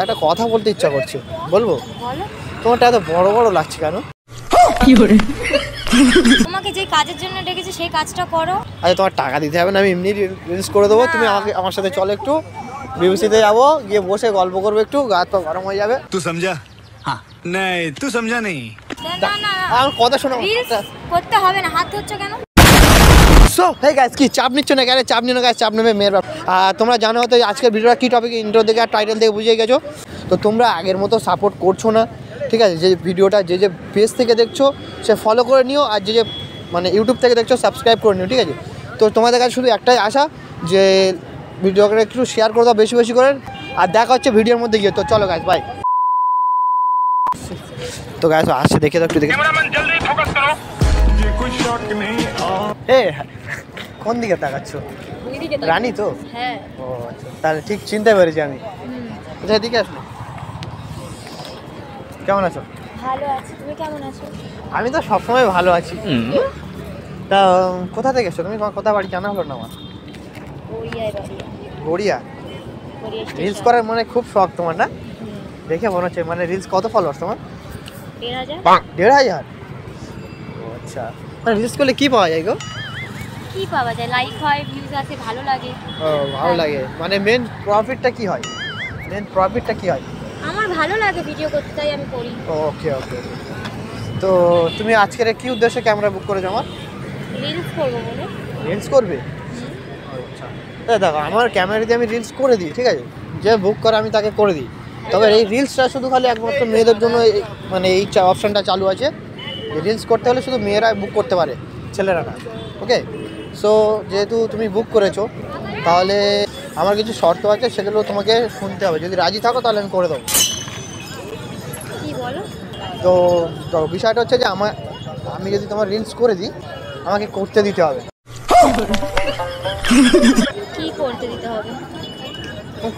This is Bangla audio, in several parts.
একটা কথা বলতে ইচ্ছা করছে, বলবো? বলো। তোমারটা এত বড় বড় লাগছে কেন? কি করে? তোমাকে যে কাজের জন্য ডেকেছি সেই কাজটা করো। আচ্ছা, তোমার টাকা দিতে হবে না, আমি এমনি রিলস করে দেবো। তুমি আমার সাথে চলো, একটু বিবিসিতে যাবো, গিয়ে বসে গল্প করবো, একটু গা তো গরম হয়ে যাবে। তুই সমঝা? হ্যাঁ। নাই তুই সমঝা নেই। না না আমার কথা শোনো। রিলস করতে হবে না, হাত ধরছো কেন? সো হে গাইস, কি চাপ নিচ্ছ না? কেন চাপ নিও না গাইস, চাপ নেবে মেয়ের ব্যাপার। তোমরা জানো হয়তো আজকের ভিডিওটা কী টপিক, ইন্ট্রো দেখে আর টাইটেল দেখে বুঝে গেছো। তো তোমরা আগের মতো সাপোর্ট করছো না, ঠিক আছে? যে ভিডিওটা যে পেজ থেকে দেখছো সে ফলো করে নিও, আর যে মানে ইউটিউব থেকে দেখছো সাবস্ক্রাইব করে নিও, ঠিক আছে? তো তোমাদের কাছে শুধু একটাই আশা যে ভিডিওটা একটু শেয়ার করে দাও বেশি বেশি করে, আর দেখা হচ্ছে ভিডিওর মধ্যে গিয়ে। তো চলো গাইস, বাই। তো গাইস আসছে, দেখে দাও একটু, দেখে। এ কোন দিকে তাকাচ্ছ? রানী তো? হ্যাঁ। ও আচ্ছা, তাহলে ঠিক চিনতে পেরেছি আমি। আচ্ছা, এদিকে আসো। কেমন আছো? ভালো আছি, তুমি কেমন আছো? আমি তো সবসময় ভালো আছি। তা কোথা থেকে এসছো তুমি? কোথা বাড়ি জানা হলো না আমার। গড়িয়ায় বাড়ি। গড়িয়া? গড়িয়া রিলস করার মানে খুব শখ তোমার, না? দেখে মনে হচ্ছে। মানে রিলস কত ফলোয়ার্স তোমার? 1,500। 1,500? ও আচ্ছা, মানে রিলস করলে কি পাওয়া যায় গো? কি পাওয়া যায়? লাইক হয়, ভিউজ আসে, ভালো লাগে। ও ভালো লাগে, মানে মেন প্রফিটটা কি হয়? মেন প্রফিটটা কি হয়? আমার ভালো লাগে ভিডিও করতে, তাই আমি করি। ওকে ওকে। তো তুমি আজকের কি উদ্দেশ্যে ক্যামেরা বুক করেছো আমার? রিলস করবো বলে। রিলস করবে? আচ্ছা, দেখো আমার ক্যামেরা দিয়ে আমি রিলস করে দিই, ঠিক আছে? যে বুক করে আমি তাকে করে দিই। তবে এই রিলসটা শুধু খালি একমাত্র মেয়েদের জন্য, মানে এই অপশানটা চালু আছে। রিলস করতে হলে শুধু মেয়েরা বুক করতে পারে, ছেলেরা না। ওকে, সো যেহেতু তুমি বুক করেছো, তাহলে আমার কিছু শর্ত আছে, সেগুলো তোমাকে শুনতে হবে। যদি রাজি থাকো তাহলে আমি করে দেবো। কি বলো? তো বিষয়টা হচ্ছে যে আমি যদি তোমার রিলস করে দিই, আমাকে করতে দিতে হবে। কি করতে দিতে হবে?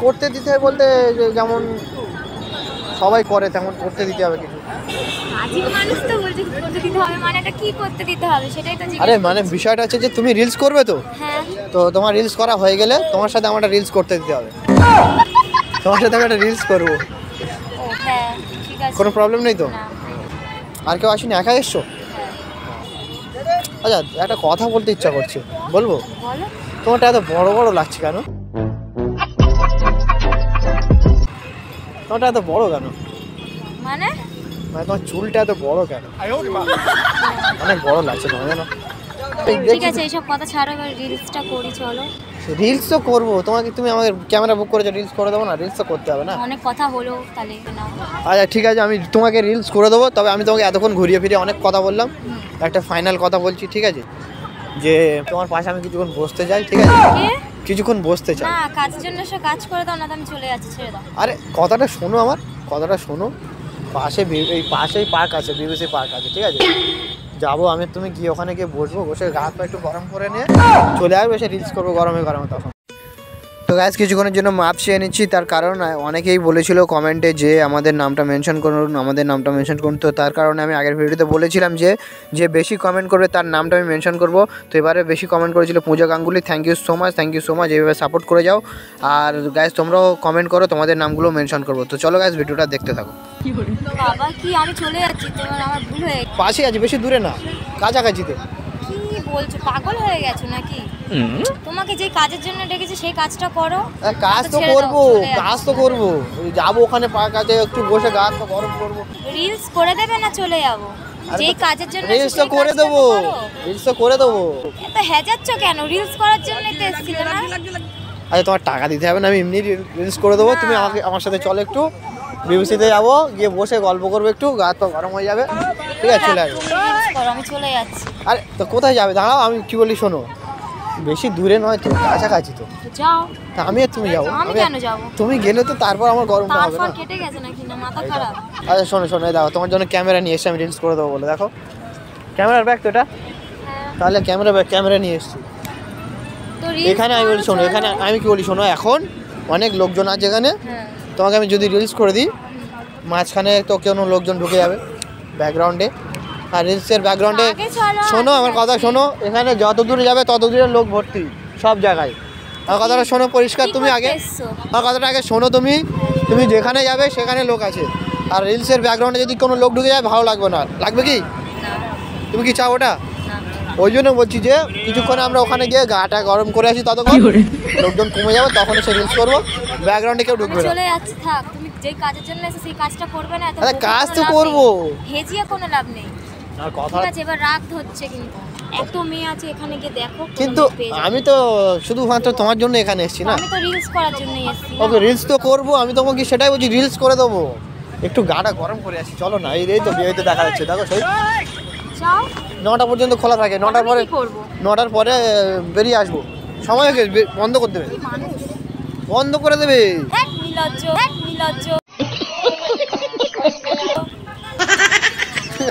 করতে দিতে হবে বলতে যেমন সবাই করে তেমন করতে দিতে হবে কিছু। আজিব মানুষ তো বলছে করতে দিতে হবে, মানে এটা কি করতে দিতে হবে সেটাই তো জিজ্ঞেস। আরে মানে বিষয়টা হচ্ছে যে তুমি রিলস করবে তো? হ্যাঁ। তো তোমার রিলস করা হয়ে গেলে তোমার সাথে আমার একটা রিলস করতে দিতে হবে। তোমার সাথে আমি একটা রিলস করবো। ও হ্যাঁ, ঠিক আছে। কোনো প্রবলেম নেই তো? না। আর কেউ আসেনি, একা এসছো? হ্যাঁ। আচ্ছা, একটা কথা বলতে ইচ্ছা করছে, বলবো? বলো। তোমারটা এত বড় বড় লাগছে কেন? তোমারটা এত বড় কেন? মানে তোমার চুলটা এত বড় কেন? অনেক বড় লাগছে তোমার, জানো? ঠিক আছে, এইসব কথা ছাড়ো, এবার রিলসটা করি চলো। রিলস তো করবো, তুমি আমাকে ক্যামেরা বুক করেছো, রিলস করে দেবো না? রিলস তো করতে হবে না? অনেক কথা হলো, তাহলে নাও। আচ্ছা ঠিক আছে, আমি তোমাকে রিলস করে দেবো। তবে আমি তোমাকে এতক্ষণ ঘুরিয়ে ফিরিয়ে অনেক কথা বললাম, একটা ফাইনাল কথা বলছি, ঠিক আছে? যে তোমার পাশে আমি কিছুক্ষণ বসতে চাই, ঠিক আছে? কিছুক্ষণ বসতে চাই। না, কাজের জন্য এসে কাজ করে দাও, না তো আমি চলে যাচ্ছি, ছেড়ে দাও। আরে কথাটা শোনো, আমার কথাটা শোনো। এই পাশেই পার্ক আছে, বিবিসি পার্ক আছে, ঠিক আছে? যাবো আমি, তুমি গিয়ে ওখানে গিয়ে বসবো, বসে গা হাত পা একটু গরম করে নিয়ে চলে আসবো, এসে রিলস করবো গরমে গরমে তখন। তো গাইস কিছুক্ষণের জন্য মাপ চেয়ে নিচ্ছি, তার কারণ অনেকেই বলেছিল কমেন্টে যে আমাদের নামটা মেনশন করুন, আমাদের নামটা মেনশন করুন। তো তার কারণে আমি আগের ভিডিওতে বলেছিলাম যে বেশি কমেন্ট করবে তার নামটা আমি মেনশন করব। তো এবারে বেশি কমেন্ট করেছিল Puja Ganguly. Thank you so much, এইভাবে সাপোর্ট করে যাও। আর গাইস তোমরাও কমেন্ট করো, তোমাদের নামগুলো মেনশন করবো। তো চলো গাইস ভিডিওটা দেখতে থাকো। বাবা কি, আমি চলে যাচ্ছি, তোমার আমার ভুল হয়ে গেছে। পাশে আছে, বেশি দূরে না, কাছাকাছিতে। কি বলছো, পাগল হয়ে গেছো নাকি? তোমাকে যে কাজের জন্য ডেকেছি সেই কাজটা করো। কাজ তো করবো, কাজ তো করবো। যাবো ওখানে পার্ক আছে, একটু বসে গা হাত পা গরম করবো। রিলস করে দেবে না চলে যাবো? যেই কাজের জন্য রিলস তো করে দেবো, রিলস তো করে দেবো। এত হেজাচ্ছ কেন? রিলস করার জন্যই তো এসেছিলে না? আচ্ছা, তোমার টাকা দিতে হবে না, আমি এমনি রিলস করে দেবো। তুমি আমার সাথে চলো, একটু বিবিসিতে যাবো, গিয়ে বসে গল্প করবো, একটু গা হাত পা গরম হয়ে যাবে, ঠিক আছে? চলে আসবো। আমি চলে যাচ্ছি। আরে তো কোথায় যাবে? দাঁড়াও, আমি কি বলি শোনো, বেশি দূরে নয় তো, কাছাকাছি তো। যাও। তা আমি আর তুমি যাবো? আমি কেন যাবো? তুমি গেলে তো তারপর আমার গরমটা হবে না? তারপর কেটে গেছে নাকি, না মাথা খারাপ? আচ্ছা শোনো, দেখো তোমার জন্য ক্যামেরা নিয়ে এসছি, আমি রিলস করে দেবো বলে। দেখো ক্যামেরার ব্যাগ তো এটা, তাহলে ক্যামেরা নিয়ে এসছি এখানে। আমি বলি শোনো, এখানে আমি কি বলি শোনো, এখন অনেক লোকজন আছে এখানে। তোমাকে আমি যদি রিলস করে দিই, মাঝখানে তো কোনো লোকজন ঢুকে যাবে ব্যাকগ্রাউন্ডে, আর রিলসের ব্যাকগ্রাউন্ডে শোনো আমার কথা শোনো, এখানে যত দূরে যাবে তত দূরে লোক ভর্তি সব জায়গায়। আমার কথাটা শোনো পরিষ্কার, তুমি আগে আমার কথাটা আগে শোনো। তুমি তুমি যেখানে যাবে সেখানে লোক আছে, আর রিলসের ব্যাকগ্রাউন্ডে যদি কোনো লোক ঢুকে যায় ভালো লাগবে না, লাগবে কি? না তুমি কি চাও ওটা? না ওই জন্য বলছি যে কিছুক্ষণ আমরা ওখানে গিয়ে গাটা গরম করে আসি, ততক্ষণ লোকজন কমে যাবে, তখন এসে রিলস করবো, ব্যাকগ্রাউন্ডে কেউ আমি ঢুকবে না। চলে যাচ্ছি, থাক। তুমি যেই কাজের জন্য এসে সেই কাজটা করবে না, এত আরে বকে কাজ কোনো তো লাভ করবো। নেই। হেজিয়ে কোনো লাভ নেই। আর কথা, ঠিক আছে, এবার রাগ ধরছে, কিন্তু এত মেয়ে আছে এখানে গিয়ে দেখো, কোনো কিন্তু মেয়ে পেয়ে যাবে। আমি তো শুধুমাত্র তোমার জন্য এখানে এসেছি না। আমি তো রিলস করার জন্যই এসেছি না। ওকে রিলস তো করবো, আমি তোমাকে সেটাই বলছি, রিলস করে দেবো। একটু গাটা গরম করে আসি, চলো না। এই তো বিয়েতে দেখা যাচ্ছে, দেখো সেই যাও। 9টা পর্যন্ত খোলা থাকে, 9টার আমি পরে কি করবো? 9টার পরে বেরিয়ে আসবো। সময় হয়ে গেছে, বন্ধ করে দেবে, মানুষ বন্ধ করে দেবে। এক নির্লজ্জ, এক নির্লজ্জ।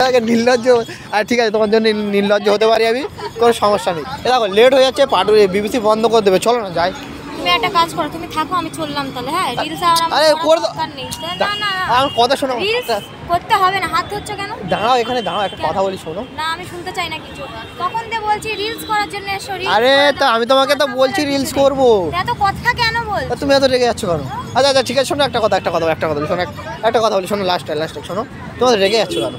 আগে নির্লজ্জ, আর ঠিক আছে তোমার জন্য নির্লজ্জ হতে পারি আমি, কোনো সমস্যা নেই। এ দেখো লেট হয়ে যাচ্ছে, পাটু বিবিসি বন্ধ করে দেবে, চলো না যাই। তুমি একটা কাজ করো, তুমি থাকো, আমি চললাম তাহলে। হ্যাঁ, রিলস আর আমার আরে করার করে দাও। দরকার নেই। না না আমার কথা শোনো, রিলস করতে হবে না। হাত ধরছো কেন? দাঁড়াও এখানে, দাঁড়াও একটা কথা বলি, শোনো। না, আমি শুনতে চাই না কিছু। তখন দিয়ে বলছি রিলস করার জন্য এসো। রিলস আরে তা আমি তোমাকে তো বলছি রিলস করবো, এত কথা কেন বল? তা তুমি এত রেগে যাচ্ছ কেন? আচ্ছা আচ্ছা ঠিক আছে, শোনো একটা কথা বলি, শোনো একটা কথা বলি, শোনো লাস্টে শোনো, তোমার রেগে যাচ্ছ কেন?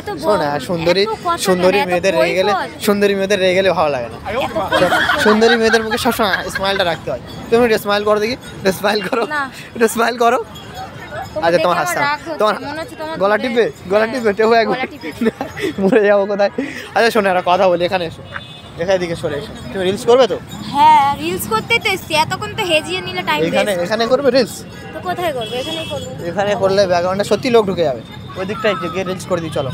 এত শোনো, আর সুন্দরী মেয়েদের রেগে গেলে, ভালো লাগে না। সুন্দরী মেয়েদের মুখে সবসময় স্মাইলটা রাখতে হয়। তুমি একটু স্মাইল করো দেখি, স্মাইল করো, না। একটু স্মাইল করো। আচ্ছা তোমার হাসতে তোমার গলা টিপে টেপে একবার মরে যাবো কোথায়। আচ্ছা শোনো একটা কথা বলি, এখানে এসো, দিকে সরে এসো। তুমি রিলস করবে তো? হ্যাঁ, রিলস করতেই তো এসছি। এতক্ষণ তো হেজিয়ে নিলে টাইম এখানে করবে রিলস? তো কোথায় করবো? এখানেই করবো। এখানে করলে ব্যাকগ্রাউন্ডে সত্যি লোক ঢুকে যাবে, ওই দিকটায় গিয়ে রিলস করে দিই, চলো।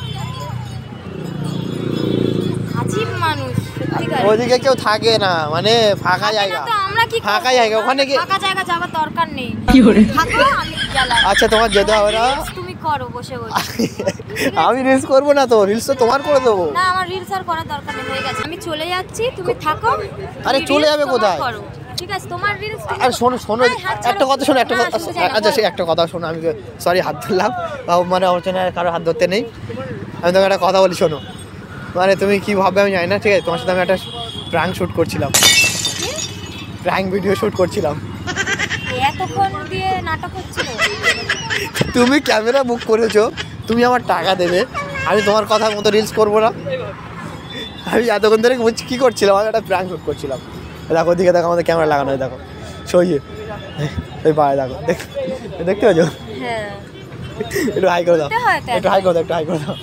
আজীব মানুষ সত্যিকার। ওইদিকে কেউ থাকে না, মানে ফাঁকা জায়গা, আমরা কি করবো? ফাঁকা জায়গা, ওখানে গিয়ে ফাঁকা জায়গা যাওয়ার দরকার নেই। থাকো, আমি গেলাম। আচ্ছা তোমার যেতে হবে না। Reels তুমি করো বসে বসে। আমি রিলস করবো না তো, রিলস তো তোমার করে দেবো। না, আমার রিলস আর করার দরকার নেই, হয়ে গেছে। আমি চলে যাচ্ছি, তুমি থাকো। আরে তুমি চলে reels যাবে তোমার কোথায়? করো। ঠিক আছে, তোমার রিলস। আর শোনো একটা কথা শোনো, একটা কথা, আচ্ছা সেই একটা কথা শোনো, আমি সরি হাত ধরলাম, মানে অর্চনার কারো হাত ধরতে নেই। আমি তোমাকে একটা কথা বলি, শোনো, মানে তুমি কি ভাববে আমি জানি না, ঠিক আছে? তোমার সাথে আমি একটা প্র্যাঙ্ক শ্যুট করছিলাম, প্র্যাঙ্ক ভিডিও শ্যুট করছিলাম। এতক্ষণ দিয়ে নাটক হচ্ছিল। তুমি ক্যামেরা বুক করেছো, তুমি আমার টাকা দেবে, আমি তোমার কথা মতো রিলস করবো না? আমি এতক্ষণ ধরে বলছি কী করছিলাম, আমি একটা প্র্যাঙ্ক শ্যুট করছিলাম। দেখো ওদিকে দেখো, আমাদের ক্যামেরা লাগানো হয়, দেখো সইয়ে ওই পায়ে দেখো, দেখতে পাচ্ছ? হ্যাঁ, একটু হাই করে দাও, দেখতে হয় তো একটু হাই করে দাও, একটু হাই করে দাও।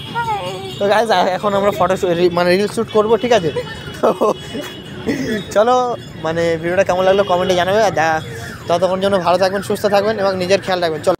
তো গাইজ এখন আমরা ফটো মানে রিলস শ্যুট করবো, ঠিক আছে? তো চলো, মানে ভিডিওটা কেমন লাগলো কমেন্টে জানাবে। আর ততক্ষণ জন্য ভালো থাকবেন, সুস্থ থাকবেন এবং নিজের খেয়াল রাখবেন। চলো।